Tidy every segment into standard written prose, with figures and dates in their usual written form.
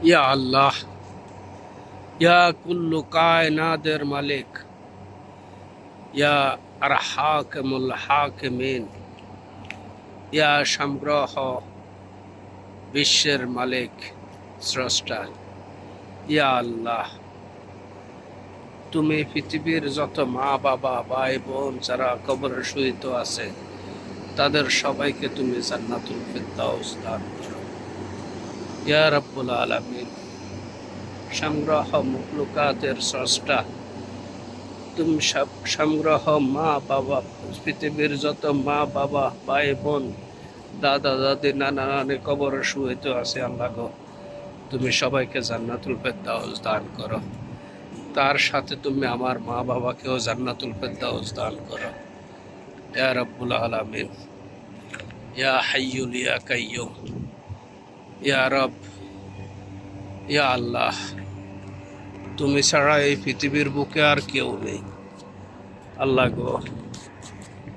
ইয়া আল্লাহ, ইয়া কুল্লু কায়নাতের মালিক, ইয়া আর হাকিমুল হাকিমিন, ইয়া সমগ্র বিশ্বের মালিক স্রষ্টা। ইয়া আল্লাহ, তুমি পৃথিবীর যত মা বাবা ভাই বোন যারা কবরে শুইত আছে তাদের সবাইকে তুমি জান্নাতুল ফিরদাউস দান করো। ইয়া রাব্বুল আলামিন, সংগ্রহ মুখলুকাতের স্রষ্টা, তুমি সংগ্রহ মা বাবা, পৃথিবীর যত মা বাবা ভাই বোন দাদা দাদি নানা নানি কবরে শুইত আছে আল্লাহ গো, তুমি সবাইকে জান্নাতুল ফিরদাউস দান করো। তার সাথে তুমি আমার মা বাবাকেও জান্নাতুল ফিরদাউস দান করো। ইয়া রাব্বুল আলামিন, ইয়া হাইয়ুল ইয়া কাইয়ুম, ইয়া রব, ইয়া আল্লাহ, তুমি ছাড়া এই পৃথিবীর বুকে আর কেউ নেই আল্লাহ গো।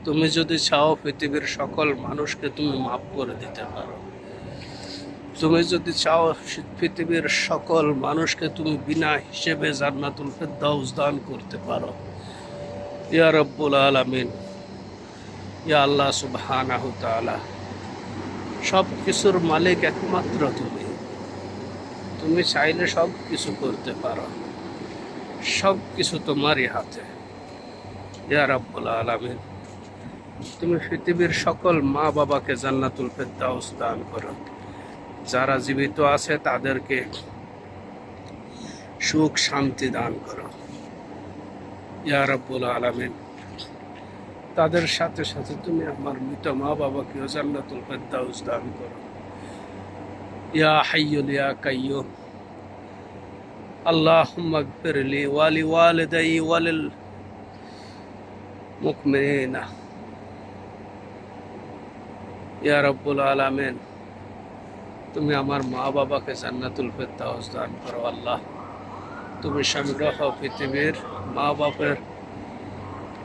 তুমি যদি চাও পৃথিবীর সকল মানুষকে তুমি মাফ করে দিতে পারো। তুমি যদি চাও পৃথিবীর সকল মানুষকে তুমি বিনা হিসেবে জান্নাতুল ফিরদাউস দান করতে পারো। ইয়া রাব্বুল আলামিন, ইয়া আল্লাহ সুবহানাহু তাআলা, সব কিছুর মালিক একমাত্র তুমি। তুমি চাইলে সব কিছু করতে পারো, সব কিছু তোমারই হাতে। ইয়া রাব্বুল আলামিন, তুমি পৃথিবীর সকল মা বাবাকে জান্নাতুল ফিরদাউস দান করো। যারা জীবিত আছে তাদেরকে সুখ শান্তি দান করো। ইয়া রাব্বুল আলামিন, তাদের সাথে সাথে তুমি আমার মৃত মা বাবাকেও জান্নাতুল ফিরদাউস দান করো। ইয়া হাইয়ুল ইয়া কাইয়ুম, আল্লাহুম্মা গফির লি ওয়া লিওয়ালিদাই ওয়া লিল মুমিনিনা। ইয়া রাব্বুল আলামিন, তুমি আমার মা বাবাকে জান্নাতুল ফিরদাউস দান করো আল্লাহ। তুমি সংগ্রহ পৃথিবীর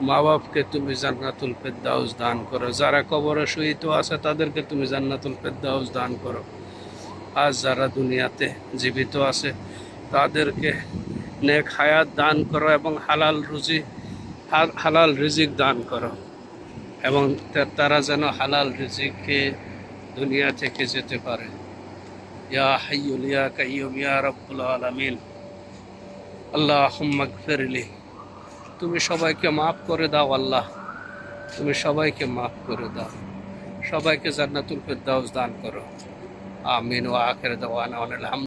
মা বাপকে তুমি জান্নাতুল ফিরদাউস দান করো। যারা কবরে শুইত আছে তাদেরকে তুমি জান্নাতুল ফিরদাউস দান করো। আজ যারা দুনিয়াতে জীবিত আছে তাদেরকে নেক হায়াত দান করো এবং হালাল রিজিক দান করো, এবং তারা যেন হালাল রিজিকে দুনিয়া থেকে যেতে পারে। ইয়া হাইয়ুল ইয়া কাইয়ুম, ইয়া রাব্বুল আলামিন, আল্লাহুম্মা গফির লি, তুমি সবাইকে মাফ করে দাও আল্লাহ। তুমি সবাইকে মাফ করে দাও, সবাইকে জান্নাতুল ফিরদাউস দান করো। আমিন ওয়া আখির দাওয়ানা আলহামদুলিল্লাহ।